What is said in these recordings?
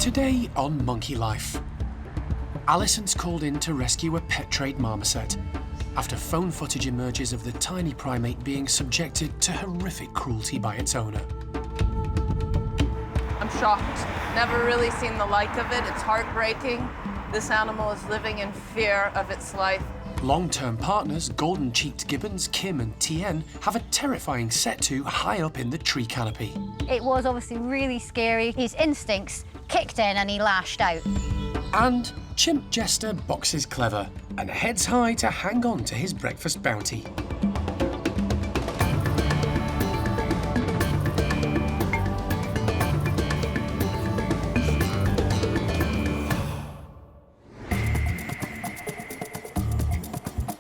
Today on Monkey Life, Alison's called in to rescue a pet trade marmoset after phone footage emerges of the tiny primate being subjected to horrific cruelty by its owner. I'm shocked. Never really seen the like of it. It's heartbreaking. This animal is living in fear of its life. Long-term partners, golden-cheeked gibbons Kim and Tien, have a terrifying set-to high up in the tree canopy. It was obviously really scary. His instincts kicked in and he lashed out. And chimp Jester boxes clever and heads high to hang on to his breakfast bounty.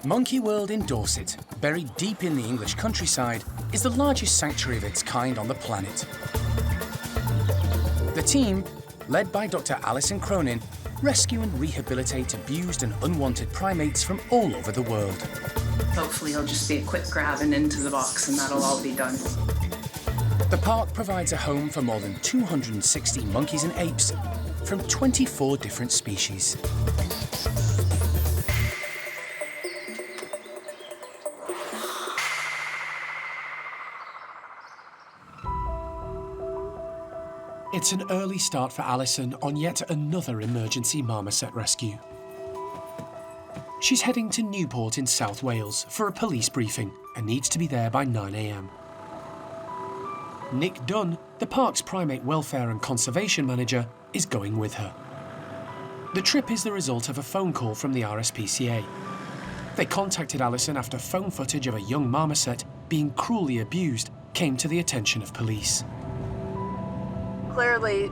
Monkey World in Dorset, buried deep in the English countryside, is the largest sanctuary of its kind on the planet. The team, led by Dr. Alison Cronin, rescue and rehabilitate abused and unwanted primates from all over the world. Hopefully it'll just be a quick grab and into the box and that'll all be done. The park provides a home for more than 260 monkeys and apes from 24 different species. It's an early start for Alison on yet another emergency marmoset rescue. She's heading to Newport in South Wales for a police briefing and needs to be there by 9 a.m. Nick Dunn, the park's primate welfare and conservation manager, is going with her. The trip is the result of a phone call from the RSPCA. They contacted Alison after phone footage of a young marmoset being cruelly abused came to the attention of police. Clearly,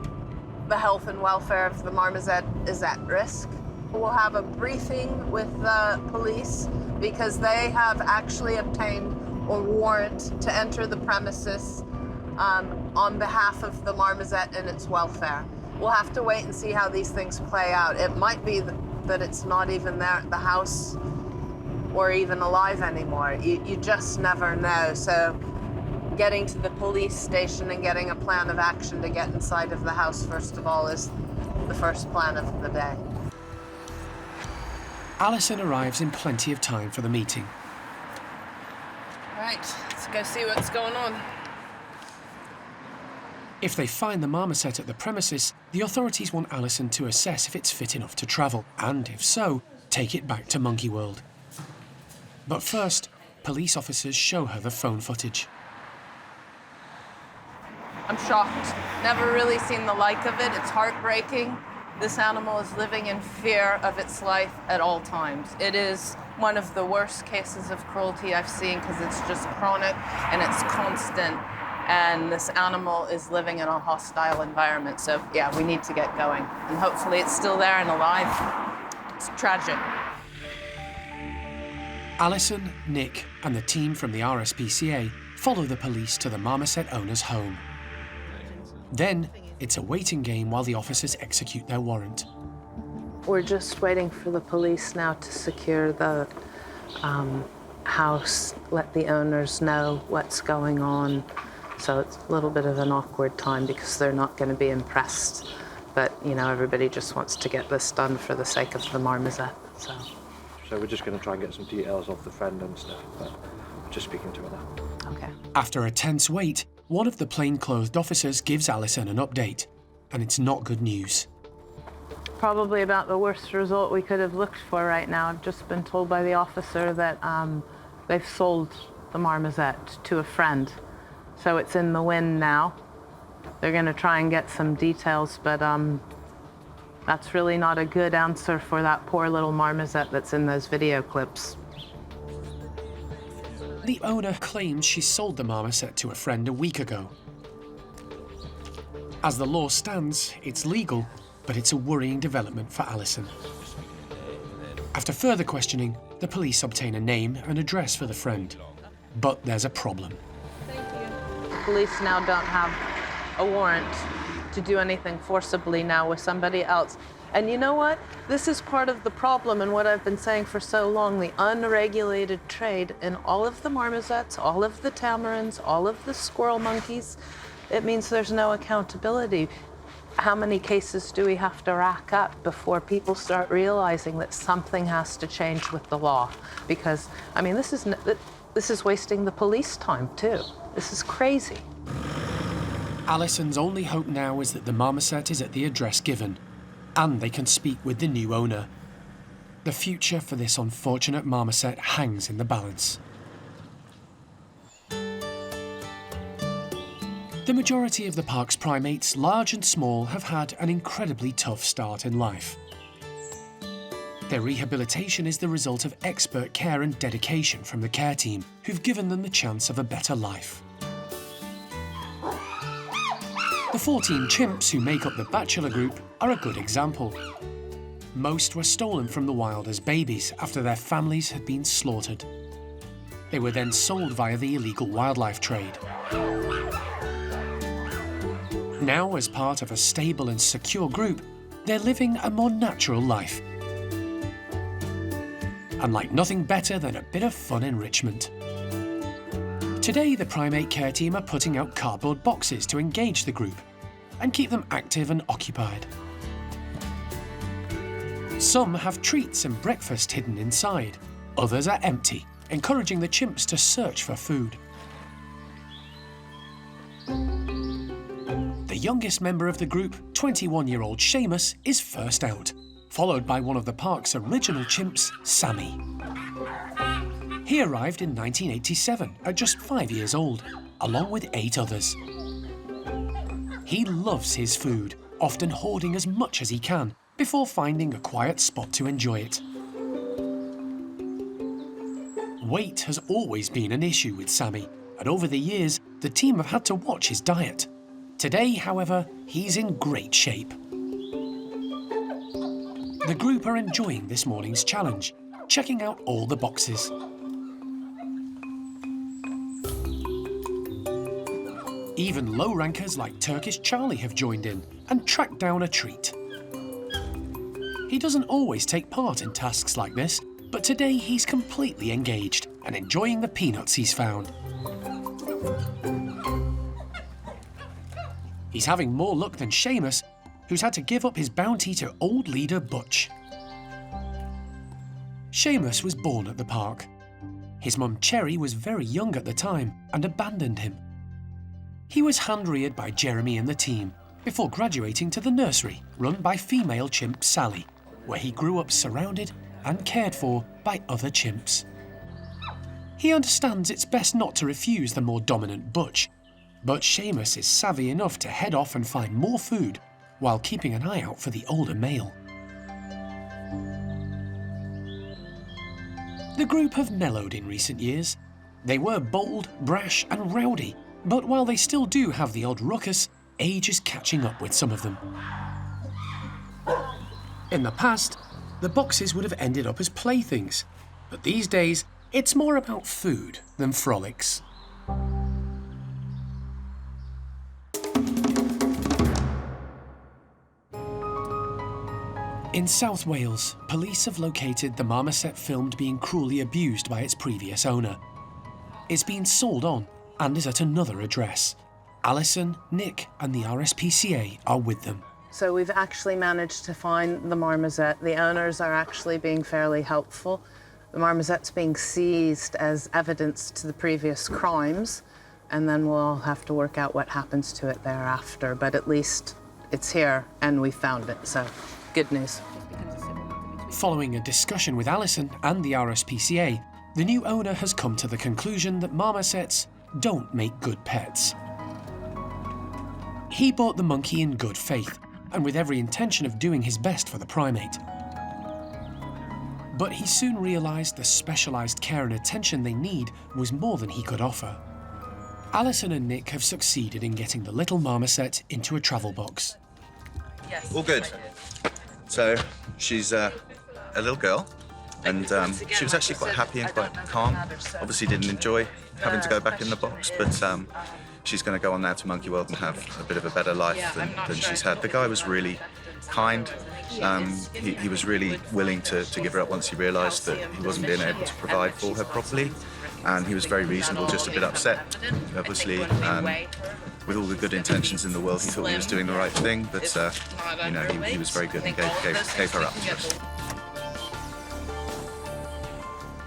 the health and welfare of the marmoset is at risk. We'll have a briefing with the police because they have actually obtained a warrant to enter the premises on behalf of the marmoset and its welfare. We'll have to wait and see how these things play out. It might be that it's not even there at the house or even alive anymore. You just never know. So getting to the police station and getting a plan of action to get inside of the house, first of all, is the first plan of the day. Alison arrives in plenty of time for the meeting. All right, let's go see what's going on. If they find the marmoset at the premises, the authorities want Alison to assess if it's fit enough to travel, and if so, take it back to Monkey World. But first, police officers show her the phone footage. I'm shocked. Never really seen the like of it. It's heartbreaking. This animal is living in fear of its life at all times. It is one of the worst cases of cruelty I've seen because it's just chronic and it's constant. And this animal is living in a hostile environment. So yeah, we need to get going. And hopefully it's still there and alive. It's tragic. Alison, Nick, and the team from the RSPCA follow the police to the marmoset owner's home. Then, it's a waiting game while the officers execute their warrant. We're just waiting for the police now to secure the house, let the owners know what's going on. So it's a little bit of an awkward time because they're not going to be impressed. But, you know, everybody just wants to get this done for the sake of the marmoset, so. So we're just going to try and get some details off the friend and stuff, but we're just speaking to her now. Okay. After a tense wait, one of the plainclothed officers gives Alison an update, and it's not good news. Probably about the worst result we could have looked for right now. I've just been told by the officer that they've sold the marmoset to a friend. So it's in the wind now. They're going to try and get some details, but that's really not a good answer for that poor little marmoset that's in those video clips. The owner claims she sold the marmoset to a friend a week ago. As the law stands, it's legal, but it's a worrying development for Alison. After further questioning, the police obtain a name and address for the friend. But there's a problem. Police now don't have a warrant to do anything forcibly now with somebody else. And you know what? This is part of the problem and what I've been saying for so long, the unregulated trade in all of the marmosets, all of the tamarinds, all of the squirrel monkeys. It means there's no accountability. How many cases do we have to rack up before people start realizing that something has to change with the law? Because, I mean, this is wasting the police time, too. This is crazy. Alison's only hope now is that the marmoset is at the address given, and they can speak with the new owner. The future for this unfortunate marmoset hangs in the balance. The majority of the park's primates, large and small, have had an incredibly tough start in life. Their rehabilitation is the result of expert care and dedication from the care team, who've given them the chance of a better life. The 14 chimps who make up the bachelor group are a good example. Most were stolen from the wild as babies after their families had been slaughtered. They were then sold via the illegal wildlife trade. Now, as part of a stable and secure group, they're living a more natural life. And like nothing better than a bit of fun enrichment. Today, the primate care team are putting out cardboard boxes to engage the group and keep them active and occupied. Some have treats and breakfast hidden inside. Others are empty, encouraging the chimps to search for food. The youngest member of the group, 21-year-old Seamus, is first out, followed by one of the park's original chimps, Sammy. He arrived in 1987 at just 5 years old, along with 8 others. He loves his food, often hoarding as much as he can before finding a quiet spot to enjoy it. Weight has always been an issue with Sammy, and over the years, the team have had to watch his diet. Today, however, he's in great shape. The group are enjoying this morning's challenge, checking out all the boxes. Even low-rankers like Turkish Charlie have joined in and tracked down a treat. He doesn't always take part in tasks like this, but today he's completely engaged and enjoying the peanuts he's found. He's having more luck than Seamus, who's had to give up his bounty to old leader Butch. Seamus was born at the park. His mum Cherry was very young at the time and abandoned him. He was hand-reared by Jeremy and the team before graduating to the nursery run by female chimp Sally, where he grew up surrounded and cared for by other chimps. He understands it's best not to refuse the more dominant Butch, but Seamus is savvy enough to head off and find more food while keeping an eye out for the older male. The group have mellowed in recent years. They were bold, brash and rowdy, but while they still do have the odd ruckus, age is catching up with some of them. In the past, the boxes would have ended up as playthings, but these days, it's more about food than frolics. In South Wales, police have located the marmoset filmed being cruelly abused by its previous owner. It's been sold on and is at another address. Alison, Nick and the RSPCA are with them. So we've actually managed to find the marmoset. The owners are actually being fairly helpful. The marmoset's being seized as evidence to the previous crimes, and then we'll have to work out what happens to it thereafter. But at least it's here and we found it, so good news. Following a discussion with Alison and the RSPCA, the new owner has come to the conclusion that marmosets don't make good pets. He bought the monkey in good faith and with every intention of doing his best for the primate. But he soon realised the specialised care and attention they need was more than he could offer. Alison and Nick have succeeded in getting the little marmoset into a travel box. Yes. All good. So she's a little girl, and she was actually quite happy and quite calm. Obviously didn't enjoy having to go back in the box, but she's going to go on now to Monkey World and have a bit of a better life than she's had. The guy was really kind. He was really willing to give her up once he realised that he wasn't being able to provide for her properly. And he was very reasonable, just a bit upset, obviously. with all the good intentions in the world, he thought he was doing the right thing, but you know, he was very good and gave her up to us.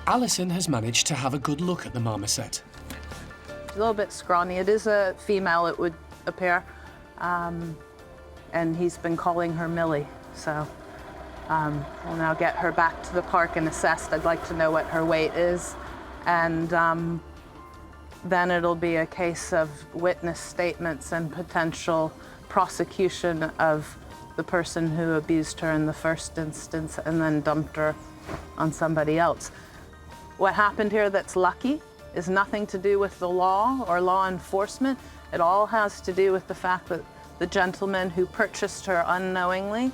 Alison has managed to have a good look at the marmoset. A little bit scrawny. It is a female, it would appear. And he's been calling her Millie. So we'll now get her back to the park and assessed. I'd like to know what her weight is. And then it'll be a case of witness statements and potential prosecution of the person who abused her in the first instance and then dumped her on somebody else. What happened here that's lucky is nothing to do with the law or law enforcement. It all has to do with the fact that the gentleman who purchased her unknowingly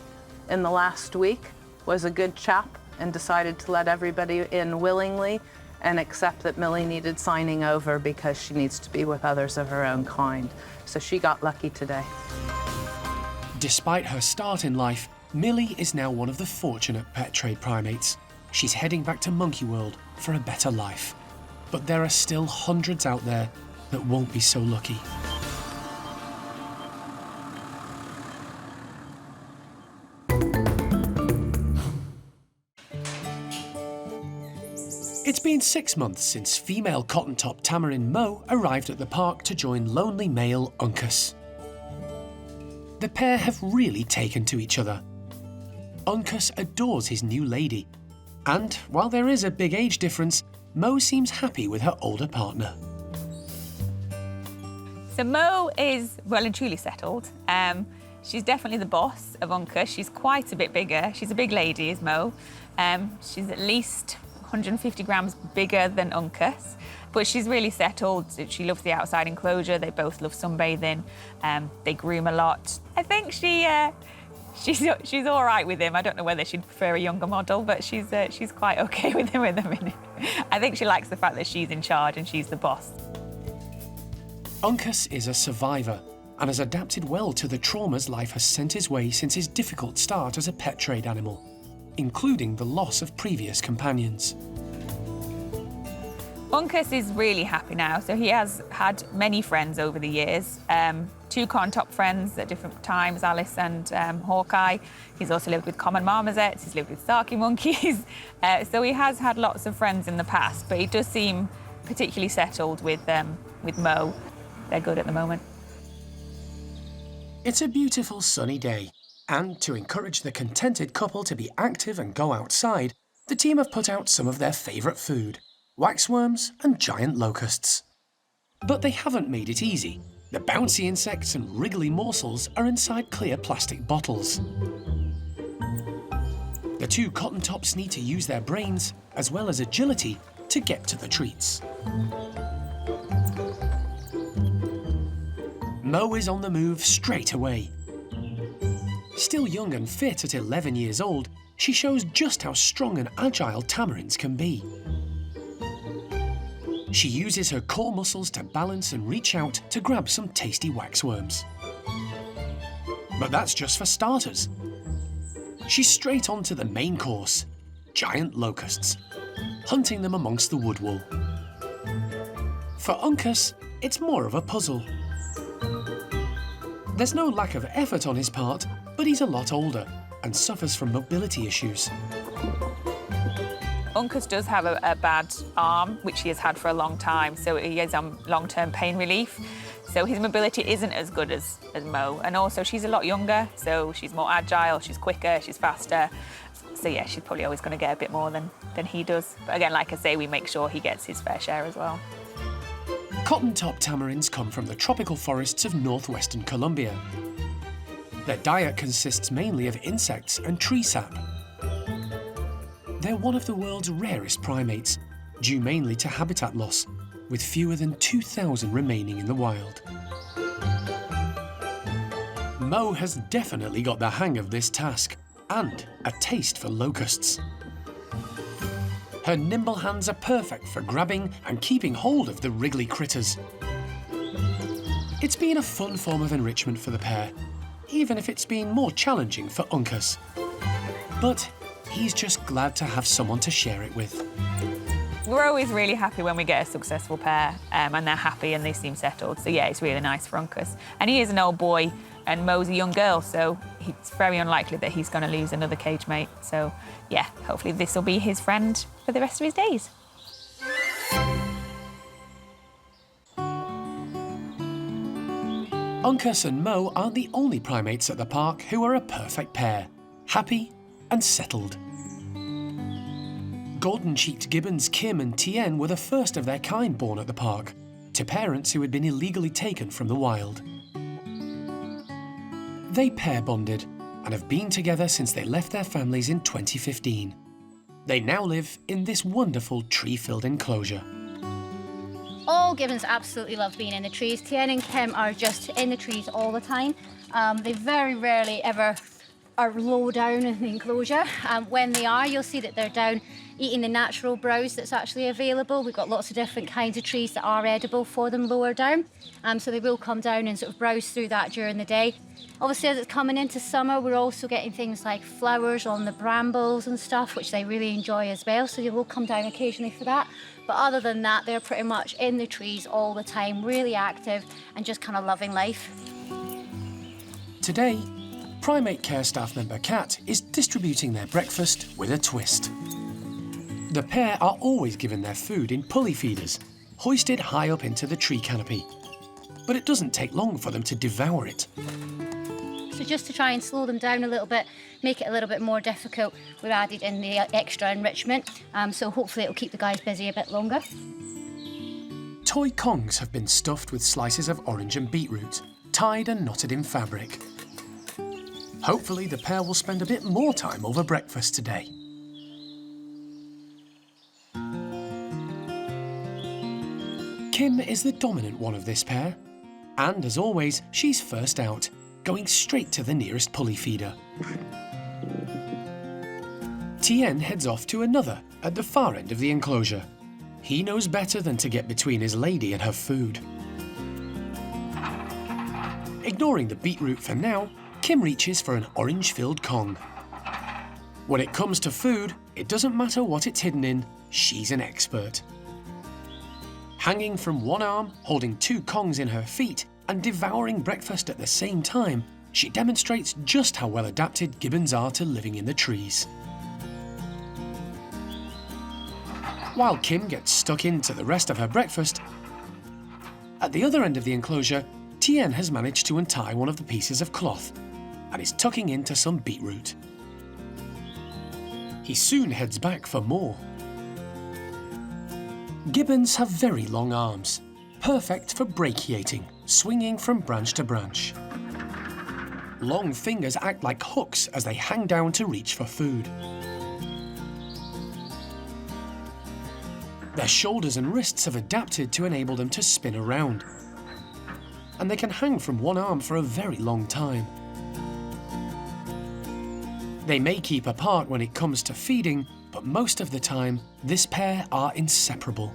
in the last week was a good chap and decided to let everybody in willingly and accept that Millie needed signing over because she needs to be with others of her own kind. So she got lucky today. Despite her start in life, Millie is now one of the fortunate pet trade primates. She's heading back to Monkey World for a better life. But there are still hundreds out there that won't be so lucky. It's been 6 months since female cotton-top tamarind Mo arrived at the park to join lonely male Uncas. The pair have really taken to each other. Uncas adores his new lady, and while there is a big age difference, Mo seems happy with her older partner. So Mo is well and truly settled. She's definitely the boss of Uncas. She's quite a bit bigger. She's a big lady, is Mo. She's at least 150 grams bigger than Uncas, but she's really settled. She loves the outside enclosure. They both love sunbathing. They groom a lot. I think she's all right with him. I don't know whether she'd prefer a younger model, but she's quite okay with him at the minute. I think she likes the fact that she's in charge and she's the boss. Uncas is a survivor and has adapted well to the traumas life has sent his way since his difficult start as a pet trade animal, including the loss of previous companions. Uncas is really happy now. So he has had many friends over the years. 2 cotton-top friends at different times, Alice and Hawkeye. He's also lived with common marmosets. He's lived with Saki monkeys. So he has had lots of friends in the past, but he does seem particularly settled with Mo. They're good at the moment. It's a beautiful sunny day, and to encourage the contented couple to be active and go outside, the team have put out some of their favourite food: waxworms and giant locusts. But they haven't made it easy. The bouncy insects and wriggly morsels are inside clear plastic bottles. The 2 cotton tops need to use their brains, as well as agility, to get to the treats. Mo is on the move straight away. Still young and fit at 11 years old, she shows just how strong and agile tamarins can be. She uses her core muscles to balance and reach out to grab some tasty waxworms. But that's just for starters. She's straight on to the main course, giant locusts, hunting them amongst the wood wool. For Uncas, it's more of a puzzle. There's no lack of effort on his part, but he's a lot older and suffers from mobility issues. Uncas does have a bad arm, which he has had for a long time, so he is on long-term pain relief. So his mobility isn't as good as Mo. And also, she's a lot younger, so she's more agile, she's quicker, she's faster. So yeah, she's probably always going to get a bit more than he does. But again, like I say, we make sure he gets his fair share as well. Cotton-top tamarins come from the tropical forests of northwestern Colombia. Their diet consists mainly of insects and tree sap. They're one of the world's rarest primates, due mainly to habitat loss, with fewer than 2,000 remaining in the wild. Mo has definitely got the hang of this task, and a taste for locusts. Her nimble hands are perfect for grabbing and keeping hold of the wriggly critters. It's been a fun form of enrichment for the pair, even if it's been more challenging for Uncas. But he's just glad to have someone to share it with. we're always really happy when we get a successful pair and they're happy and they seem settled. So yeah, it's really nice for Uncas. And he is an old boy and Mo's a young girl, so it's very unlikely that he's going to lose another cage mate. So yeah, hopefully this will be his friend for the rest of his days. Uncas and Mo aren't the only primates at the park who are a perfect pair, happy and settled. Golden-cheeked gibbons Kim and Tien were the first of their kind born at the park, to parents who had been illegally taken from the wild. They pair bonded and have been together since they left their families in 2015. They now live in this wonderful tree-filled enclosure. All gibbons absolutely love being in the trees. Tien and Kim are just in the trees all the time. They very rarely ever are low down in the enclosure. When they are, you'll see that they're down eating the natural browse that's actually available. We've got lots of different kinds of trees that are edible for them lower down. So they will come down and sort of browse through that during the day. Obviously, as it's coming into summer, we're also getting things like flowers on the brambles and stuff, which they really enjoy as well. So they will come down occasionally for that. But other than that, they're pretty much in the trees all the time, really active and just kind of loving life. Today, primate care staff member Kat is distributing their breakfast with a twist. The pair are always given their food in pulley feeders, hoisted high up into the tree canopy. But it doesn't take long for them to devour it. So just to try and slow them down a little bit, make it a little bit more difficult, we've added in the extra enrichment. So hopefully it'll keep the guys busy a bit longer. Toy Kongs have been stuffed with slices of orange and beetroot, tied and knotted in fabric. Hopefully the pair will spend a bit more time over breakfast today. Kim is the dominant one of this pair, and as always, she's first out, going straight to the nearest pulley feeder. Tien heads off to another at the far end of the enclosure. He knows better than to get between his lady and her food. Ignoring the beetroot for now, Kim reaches for an orange-filled Kong. When it comes to food, it doesn't matter what it's hidden in, she's an expert. Hanging from one arm, holding two Kongs in her feet, and devouring breakfast at the same time, she demonstrates just how well adapted gibbons are to living in the trees. While Kim gets stuck into the rest of her breakfast, at the other end of the enclosure, Tien has managed to untie one of the pieces of cloth and is tucking into some beetroot. He soon heads back for more. Gibbons have very long arms, perfect for brachiating, swinging from branch to branch. Long fingers act like hooks as they hang down to reach for food. Their shoulders and wrists have adapted to enable them to spin around, and they can hang from one arm for a very long time. They may keep apart when it comes to feeding, but most of the time, this pair are inseparable.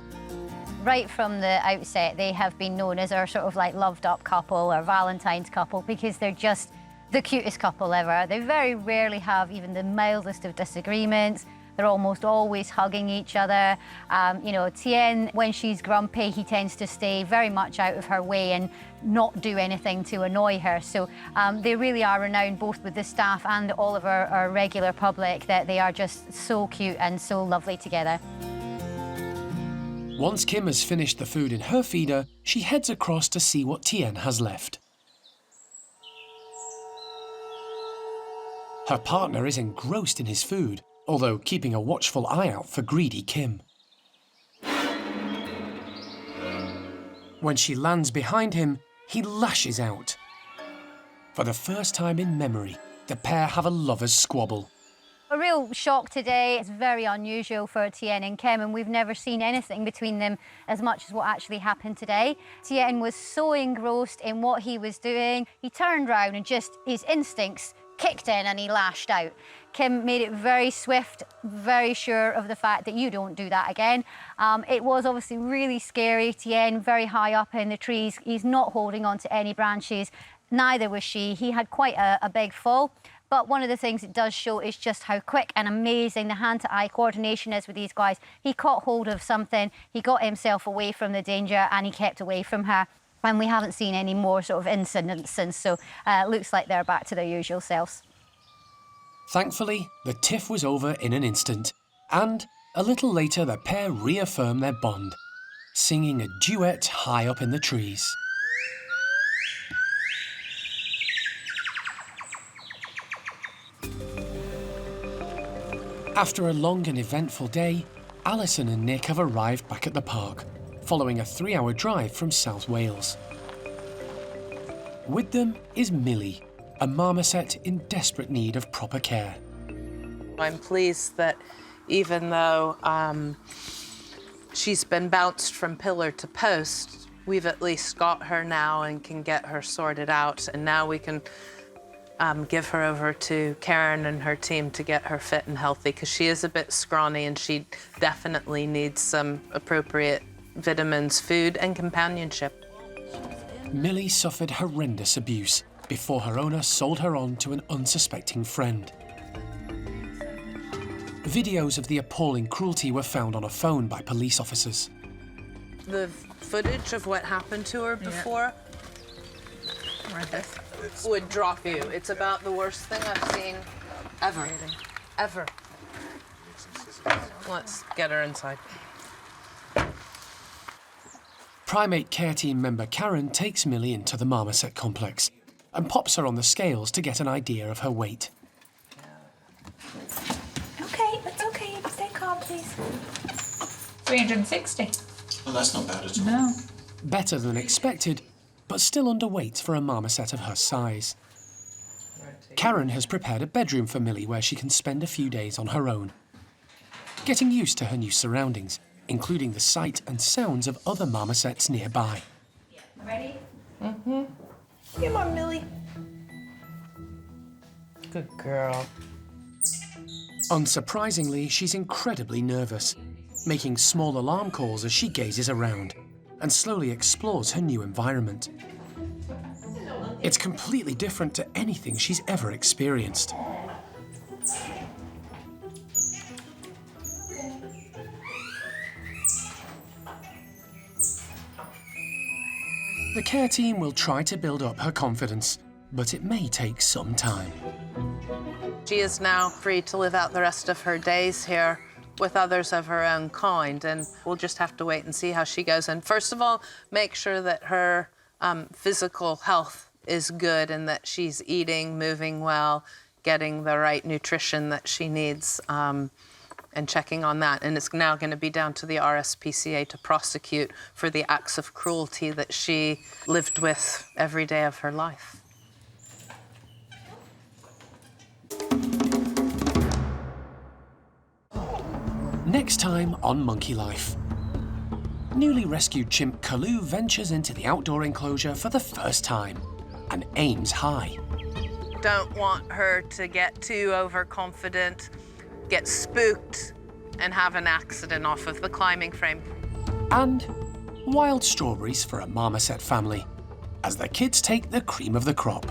Right from the outset, they have been known as our sort of like loved up couple or Valentine's couple because they're just the cutest couple ever. They very rarely have even the mildest of disagreements. They're almost always hugging each other. You know, Tien, when she's grumpy, he tends to stay very much out of her way and not do anything to annoy her. So they really are renowned both with the staff and all of our regular public that they are just so cute and so lovely together. Once Kim has finished the food in her feeder, she heads across to see what Tien has left. Her partner is engrossed in his food, although keeping a watchful eye out for greedy Kim. When she lands behind him, he lashes out. For the first time in memory, the pair have a lover's squabble. A real shock today. It's very unusual for Tien and Kim, and we've never seen anything between them as much as what actually happened today. Tien was so engrossed in what he was doing, he turned round and just, his instincts kicked in and he lashed out. Kim made it very swift, very sure of the fact that you don't do that again. It was obviously really scary. Tien, very high up in the trees. He's not holding on to any branches. Neither was she. He had quite a big fall. But one of the things it does show is just how quick and amazing the hand-to-eye coordination is with these guys. He caught hold of something, he got himself away from the danger, and he kept away from her. And we haven't seen any more sort of incidents since, so it looks like they're back to their usual selves. Thankfully, the tiff was over in an instant, and a little later the pair reaffirmed their bond, singing a duet high up in the trees. After a long and eventful day, Alison and Nick have arrived back at the park, following a 3-hour drive from South Wales. With them is Millie, a marmoset in desperate need of proper care. I'm pleased that even though she's been bounced from pillar to post, we've at least got her now and can get her sorted out. And now we can give her over to Karen and her team to get her fit and healthy, because she is a bit scrawny and she definitely needs some appropriate vitamins, food, and companionship. Millie suffered horrendous abuse before her owner sold her on to an unsuspecting friend. Videos of the appalling cruelty were found on a phone by police officers. The footage of what happened to her before would drop you. It's about the worst thing I've seen ever. Ever. Let's get her inside. Primate care team member Karen takes Millie into the marmoset complex and pops her on the scales to get an idea of her weight. Okay, it's okay. Stay calm, please. 360. Well, that's not bad at all. No. Better than expected, but still underweight for a marmoset of her size. Karen has prepared a bedroom for Millie where she can spend a few days on her own, getting used to her new surroundings, including the sight and sounds of other marmosets nearby. Ready? Mm-hmm. Come on, Millie. Good girl. Unsurprisingly, she's incredibly nervous, making small alarm calls as she gazes around and slowly explores her new environment. It's completely different to anything she's ever experienced. The care team will try to build up her confidence, but it may take some time. She is now free to live out the rest of her days here with others of her own kind, and we'll just have to wait and see how she goes. And first of all, make sure that her physical health is good and that she's eating, moving well, getting the right nutrition that she needs, and checking on that. And it's now going to be down to the RSPCA to prosecute for the acts of cruelty that she lived with every day of her life. Next time on Monkey Life. Newly rescued chimp Kalu ventures into the outdoor enclosure for the first time and aims high. Don't want her to get too overconfident, get spooked, and have an accident off of the climbing frame. And wild strawberries for a marmoset family as the kids take the cream of the crop.